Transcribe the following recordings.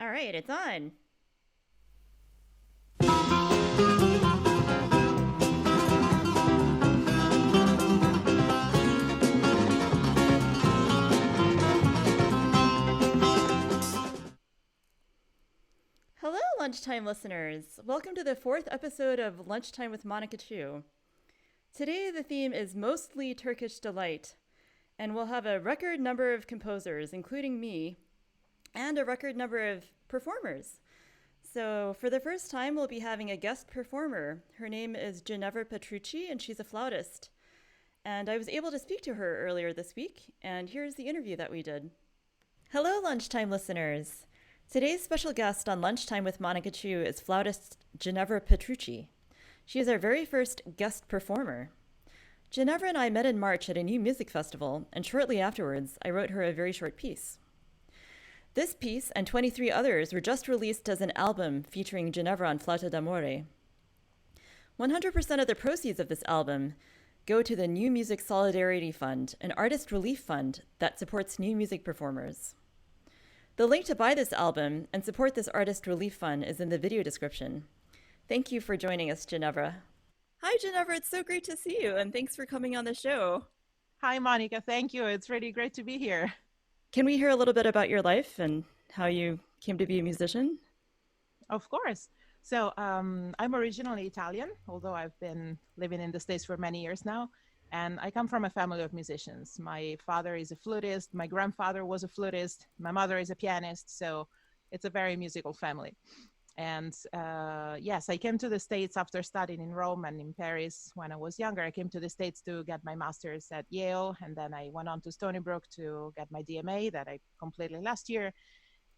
All right, it's on. Hello, Lunchtime listeners. Welcome to the fourth episode of Lunchtime with Monica Chu. Today, the theme is mostly Turkish delight, and we'll have a record number of composers, including me, and a record number of performers. So, for the first time, we'll be having a guest performer. Her name is Ginevra Petrucci, and she's a flautist. And I was able to speak to her earlier this week, and here's the interview that we did. Hello, Lunchtime listeners. Today's special guest on Lunchtime with Monica Chu is flautist Ginevra Petrucci. She is our very first guest performer. Ginevra and I met in March at a new music festival, and shortly afterwards, I wrote her a very short piece. This piece and 23 others were just released as an album featuring Ginevra on Flauto d'Amore. 100% of the proceeds of this album go to the New Music Solidarity Fund, an artist relief fund that supports new music performers. The link to buy this album and support this artist relief fund is in the video description. Thank you for joining us, Ginevra. Hi, Ginevra. It's so great to see you, and thanks for coming on the show. Hi, Monica. Thank you. It's really great to be here. Can we hear a little bit about your life and how you came to be a musician? Of course. So I'm originally Italian, although I've been living in the States for many years now. And I come from a family of musicians. My father is a flutist. My grandfather was a flutist. My mother is a pianist. So it's a very musical family. And yes, I came to the States after studying in Rome and in Paris when I was younger. I came to the States to get my master's at Yale. And then I went on to Stony Brook to get my DMA that I completed last year.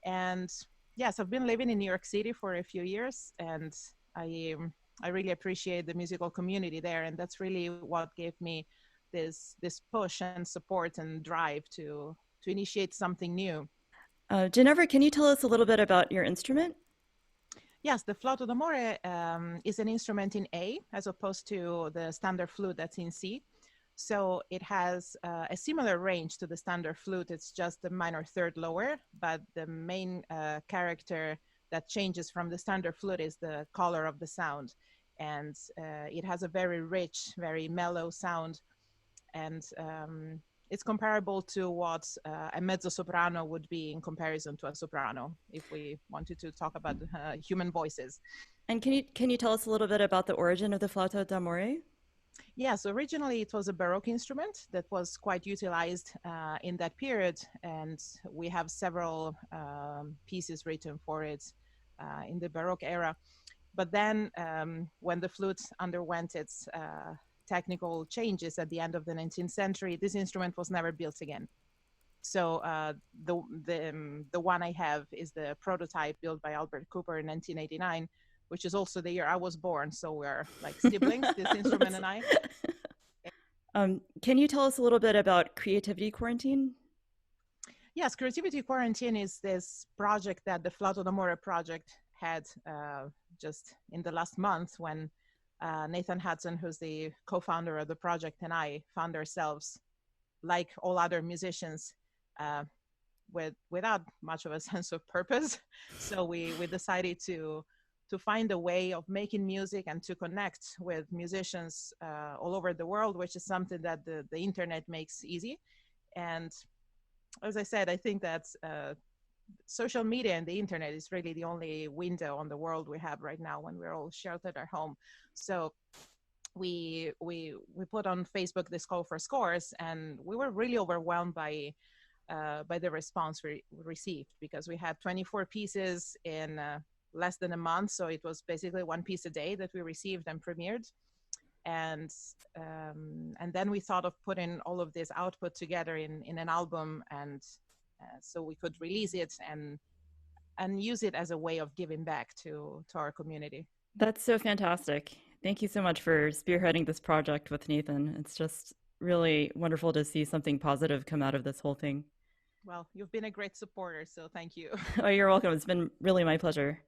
And yes, I've been living in New York City for a few years. And I really appreciate the musical community there. And that's really what gave me this push and support and drive to initiate something new. Ginevra, can you tell us a little bit about your instrument? Yes, the Flauto d'Amore is an instrument in A as opposed to the standard flute that's in C. So it has a similar range to the standard flute. It's just the minor third lower, but the main character that changes from the standard flute is the color of the sound. And it has a very rich, very mellow sound. And it's comparable to what a mezzo soprano would be in comparison to a soprano, if we wanted to talk about human voices. And can you tell us a little bit about the origin of the Flauto d'Amore? Yes, originally it was a Baroque instrument that was quite utilized in that period, and we have several pieces written for it in the Baroque era. But then when the flute underwent its technical changes at the end of the 19th century, this instrument was never built again. So the one I have is the prototype built by Albert Cooper in 1989, which is also the year I was born. So we're like siblings, this instrument and I. Can you tell us a little bit about Creativity Quarantine? Yes, Creativity Quarantine is this project that the Flauto d'Amore project had just in the last month when Nathan Hudson, who's the co-founder of the project, and I found ourselves, like all other musicians, without much of a sense of purpose. So we decided to find a way of making music and to connect with musicians all over the world, which is something that the internet makes easy. And as I said, I think that social media and the internet is really the only window on the world we have right now when we're all sheltered at home. So we put on Facebook this call for scores, and we were really overwhelmed by the response we received, because we had 24 pieces in less than a month. So it was basically one piece a day that we received and premiered. And then we thought of putting all of this output together in an album, and so we could release it and use it as a way of giving back to our community. That's so fantastic. Thank you so much for spearheading this project with Nathan. It's just really wonderful to see something positive come out of this whole thing. Well, you've been a great supporter, so thank you. Oh, you're welcome. It's been really my pleasure.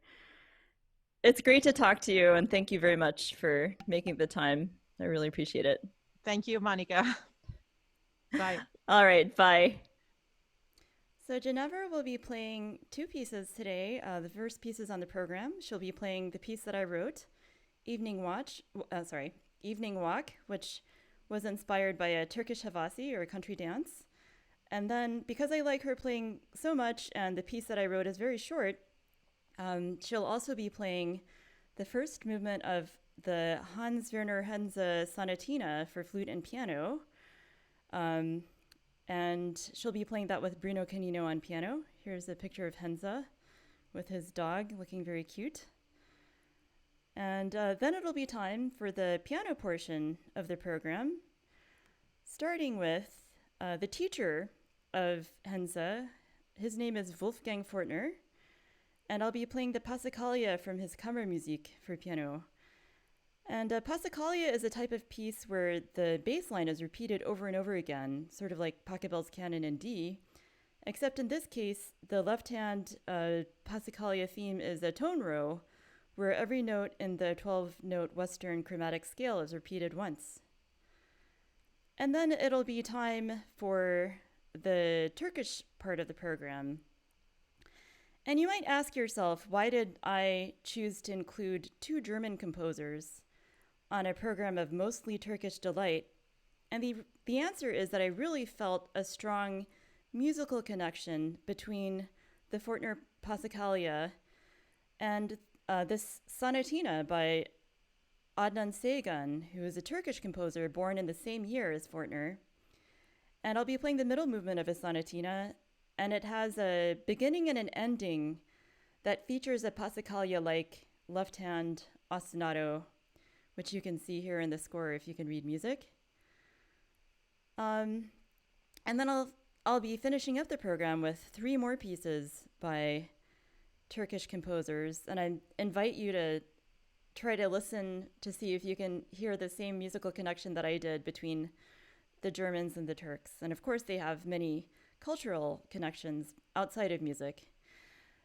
It's great to talk to you, and thank you very much for making the time. I really appreciate it. Thank you, Monica. Bye. All right, bye. So Ginevra will be playing two pieces today. The first piece is on the program. She'll be playing the piece that I wrote, Evening Walk, which was inspired by a Turkish havasi, or a country dance. And then, because I like her playing so much and the piece that I wrote is very short, she'll also be playing the first movement of the Werner Henze Sonatina for flute and piano. And she'll be playing that with Bruno Canino on piano. Here's a picture of Henze with his dog looking very cute. And then it'll be time for the piano portion of the program, starting with the teacher of Henze. His name is Wolfgang Fortner, and I'll be playing the Passacaglia from his Kammermusik for piano. And Passacaglia is a type of piece where the bass line is repeated over and over again, sort of like Pachelbel's canon in D, except in this case, the left-hand Passacaglia theme is a tone row, where every note in the 12-note Western chromatic scale is repeated once. And then it'll be time for the Turkish part of the program. And you might ask yourself, why did I choose to include two German composers on a program of mostly Turkish delight? And the answer is that I really felt a strong musical connection between the Fortner Passacaglia and this Sonatina by Adnan Saygun, who is a Turkish composer born in the same year as Fortner. And I'll be playing the middle movement of a Sonatina, and it has a beginning and an ending that features a Passacaglia-like left-hand ostinato, which you can see here in the score if you can read music. And then I'll be finishing up the program with three more pieces by Turkish composers, and I invite you to try to listen to see if you can hear the same musical connection that I did between the Germans and the Turks. And of course, they have many cultural connections outside of music.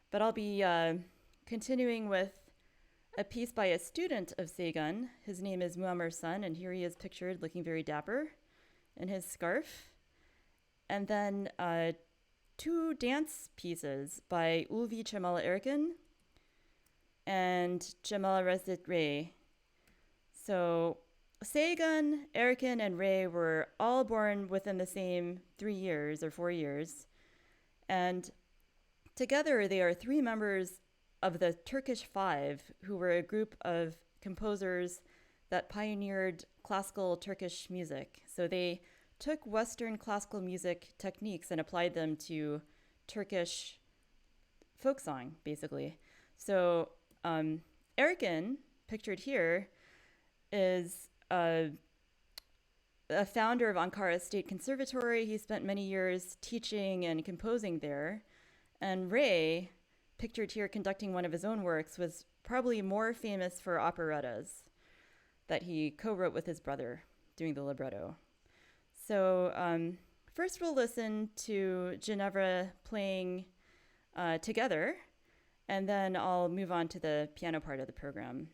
But I'll be continuing with a piece by a student of Saygun. His name is Muammer's son, and here he is pictured looking very dapper in his scarf. And then two dance pieces by Ulvi Cemal Erkin and Cemal Resit Ray. So Saygun, Erkin, and Ray were all born within the same 3 years or 4 years. And together they are three members of the Turkish Five, who were a group of composers that pioneered classical Turkish music. So they took Western classical music techniques and applied them to Turkish folk song, basically. So Erkin, pictured here, is a founder of Ankara State Conservatory. He spent many years teaching and composing there. And Ray, pictured here conducting one of his own works, was probably more famous for operettas that he co-wrote with his brother, doing the libretto. So first we'll listen to Ginevra playing together, and then I'll move on to the piano part of the program.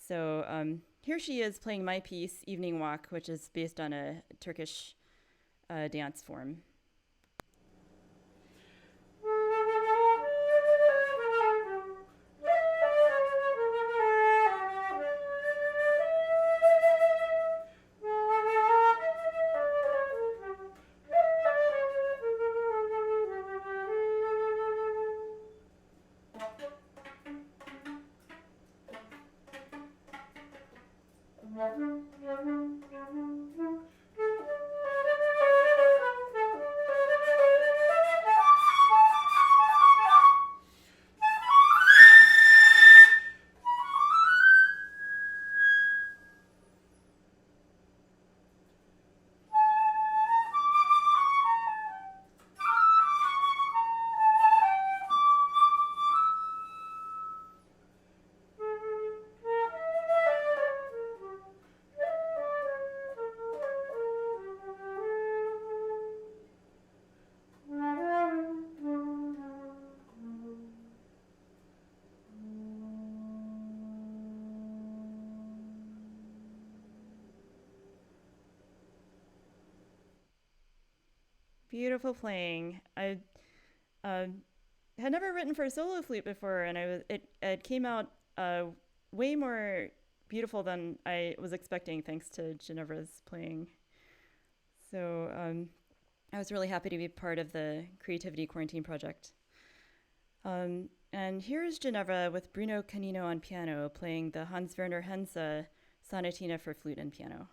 So here she is playing my piece, Evening Walk, which is based on a Turkish dance form. Beautiful playing. I had never written for solo flute before, and it came out way more beautiful than I was expecting, thanks to Ginevra's playing. So I was really happy to be part of the Creativity Quarantine project. And here's Ginevra with Bruno Canino on piano, playing the Werner Henze Sonatina for flute and piano.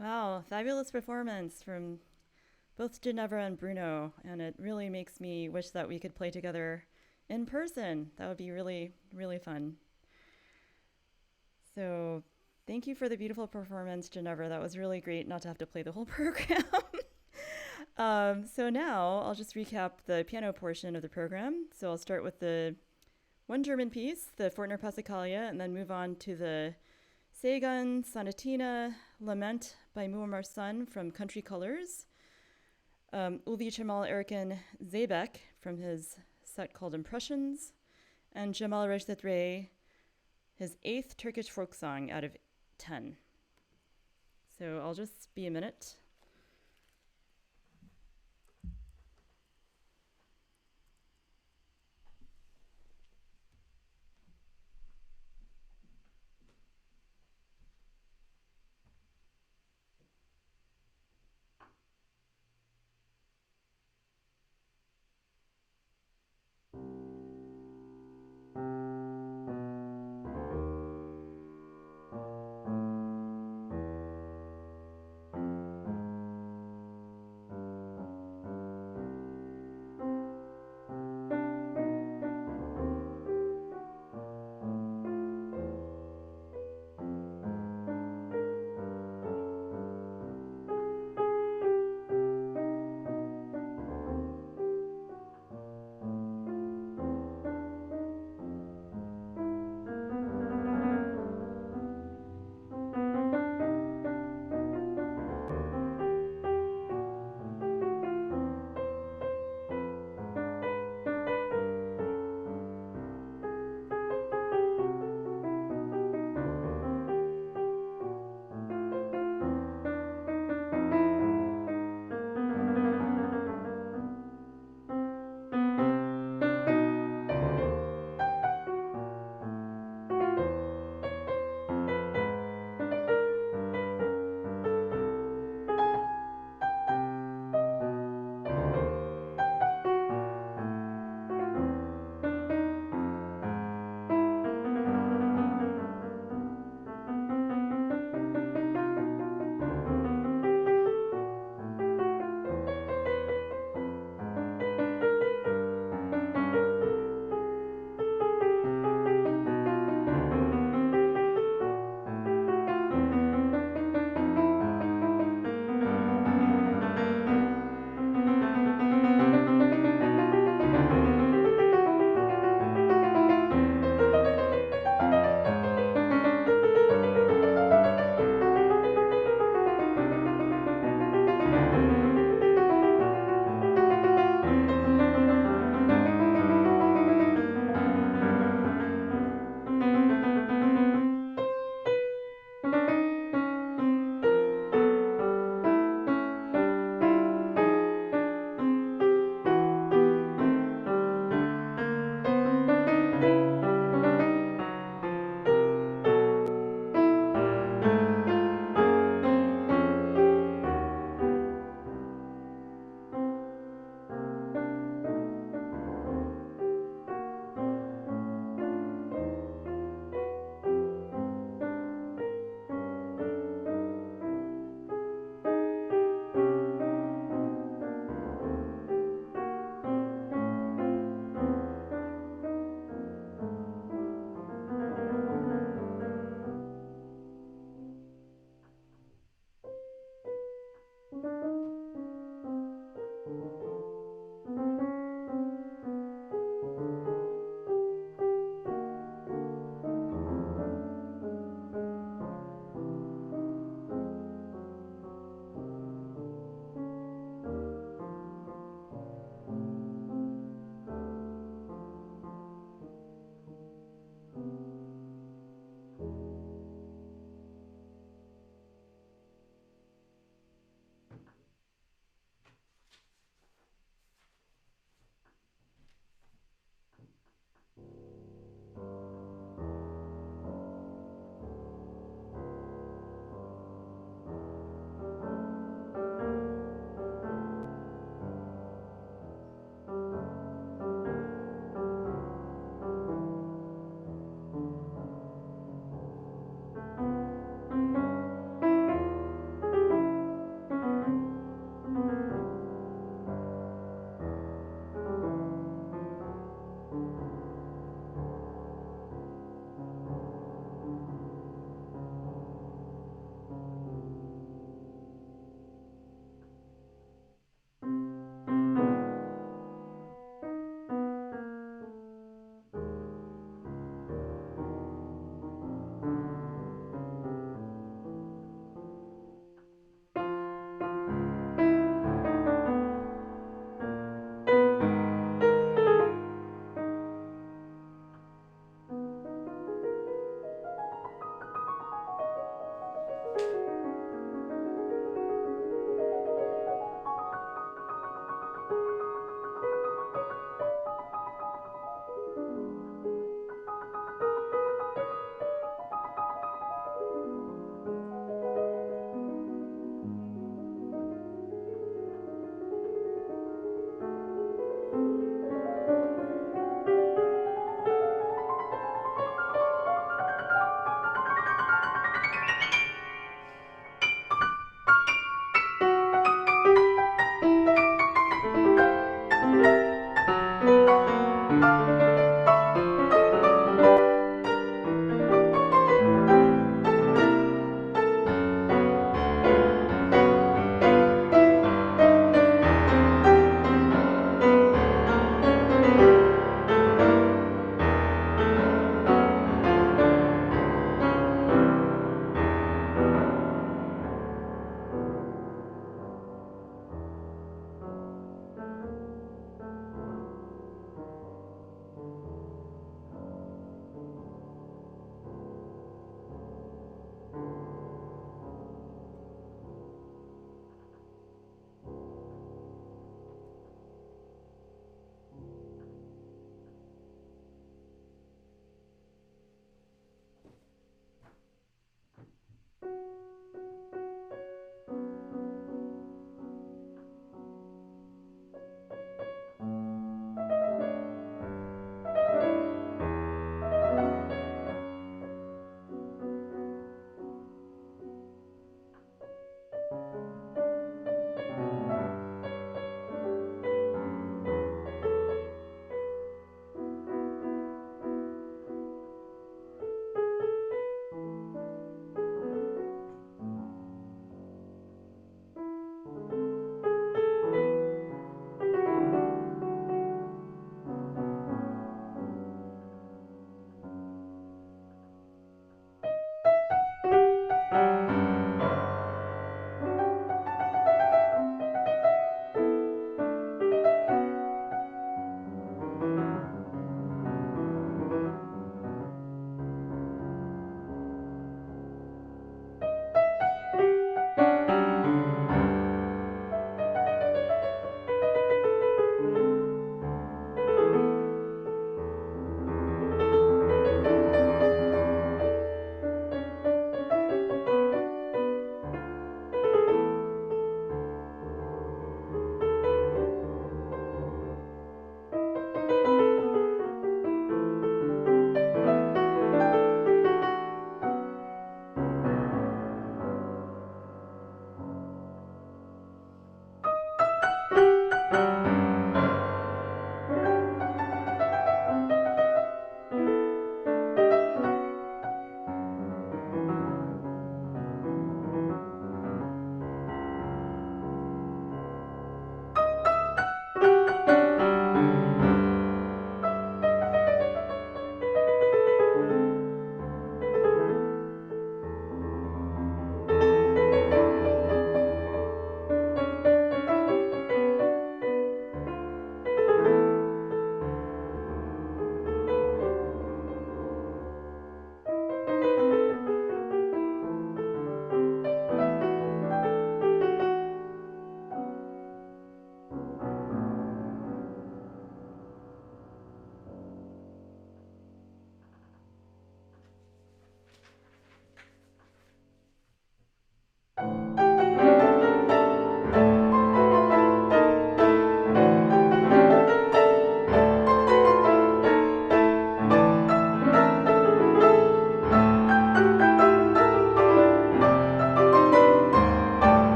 Wow, fabulous performance from both Ginevra and Bruno, and it really makes me wish that we could play together in person. That would be really, really fun. So thank you for the beautiful performance, Ginevra. That was really great not to have to play the whole program. So now I'll just recap the piano portion of the program. So I'll start with the one German piece, the Fortner Passacaglia, and then move on to the Saygun, Sonatina, Lament by Muammer's son from Country Colors, Ulvi, Cemal, Erkin, Zeybek from his set called Impressions, and Cemal Resit, his 8th Turkish folk song out of 10. So I'll just be a minute.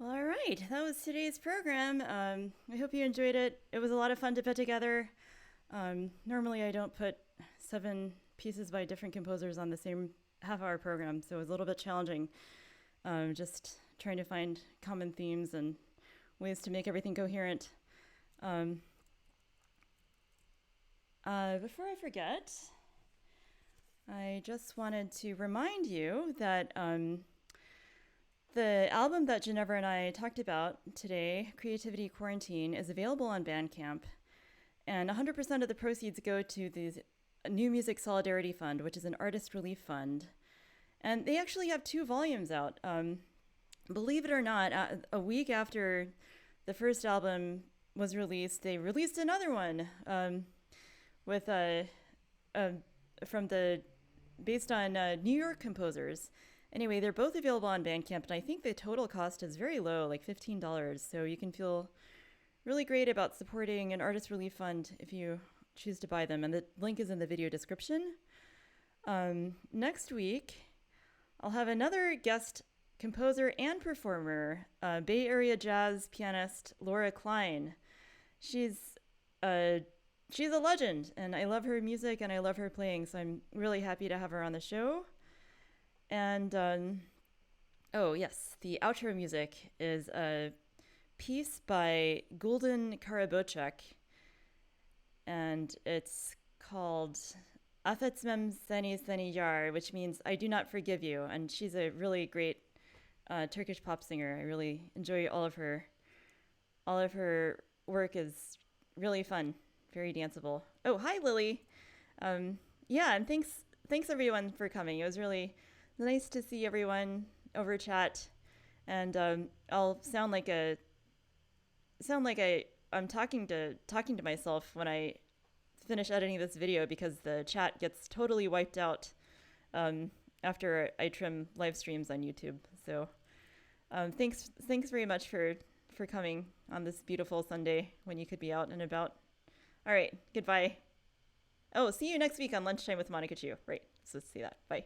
Well, all right. That was today's program. I hope you enjoyed it. It was a lot of fun to put together. Normally, I don't put 7 pieces by different composers on the same half-hour program, so it was a little bit challenging. Just trying to find common themes and ways to make everything coherent. Before I forget, I just wanted to remind you that the album that Ginevra and I talked about today, Creativity Quarantine, is available on Bandcamp, and 100% of the proceeds go to the New Music Solidarity Fund, which is an artist relief fund. And they actually have 2 volumes out. Believe it or not, a week after the first album was released, they released another one with based on New York composers. Anyway, they're both available on Bandcamp, and I think the total cost is very low, like $15. So you can feel really great about supporting an artist relief fund if you choose to buy them. And the link is in the video description. Next week, I'll have another guest composer and performer, Bay Area jazz pianist Laura Klein. She's a legend, and I love her music and I love her playing, so I'm really happy to have her on the show. And, oh yes, the outro music is a piece by Gulden Karabocek, and it's called Affetmem Seni Seni Yar, which means I do not forgive you, and she's a really great Turkish pop singer. I really enjoy all of her work is really fun, very danceable. Oh, hi, Lily. Yeah, and thanks everyone for coming. It was really nice to see everyone over chat, and I'll sound like I'm talking to myself when I finish editing this video, because the chat gets totally wiped out after I trim live streams on YouTube. So thanks very much for coming on this beautiful Sunday when you could be out and about. All right, goodbye. Oh, see you next week on Lunchtime with Monica Chu. Right, so let's see that. Bye.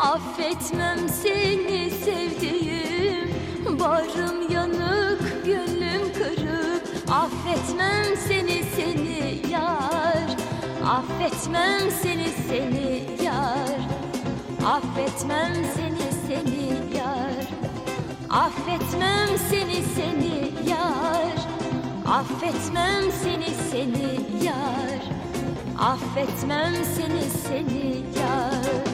Affetmem seni sevdiğim, barım yanık, gönlüm kırık. Affetmem seni yar, affetmem seni yar. Affetmem seni yar, affetmem seni yar. Affetmem seni yar, affetmem seni yar.